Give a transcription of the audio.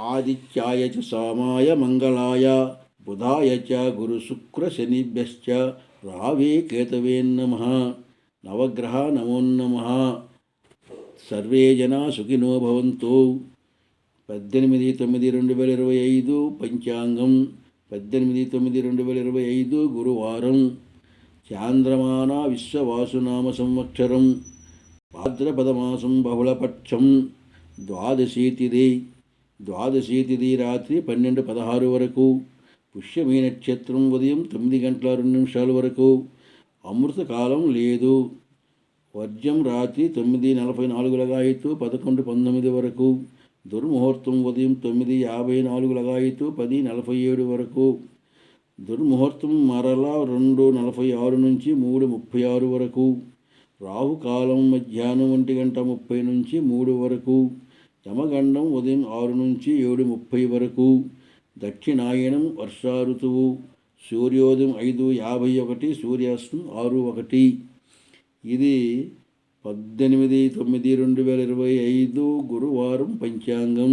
ఆదిత్యాయ చ సోమాయ మంగళాయ బుధాయ చ గురుశుక్రశనిభ్యశ్చ రావే కేతవే నమః. నవగ్రహ నమో నమః. సర్వే జనా సుఖినో భవంతు. 18/9/2025 పంచాంగం. 18/9/2025 గురువారం. చాంద్రమాన విశ్వవాసునామ సంవత్సరం. భాద్రపదమాసం బహుళపక్షం. ద్వాదశీ తిథి రాత్రి 12:16 వరకు. పుష్యమీ నక్షత్రం ఉదయం 9:02 వరకు. అమృతకాలం లేదు. వర్జ్యం రాత్రి 9:44 లగాయతు 11:19 వరకు. దుర్ముహూర్తం ఉదయం 9:54 లగాయతు 10:47 వరకు. దుర్ముహూర్తం మరలా 2:46 నుంచి 3:36 వరకు. రాహుకాలం మధ్యాహ్నం 1:30 నుంచి 3 వరకు. యమగండం ఉదయం 6 నుంచి 7:30 వరకు. దక్షిణాయనం వర్షా ఋతువు. సూర్యోదయం 5:51, సూర్యాస్తం 6:01. ఇది 18/9/2025 గురువారం పంచాంగం.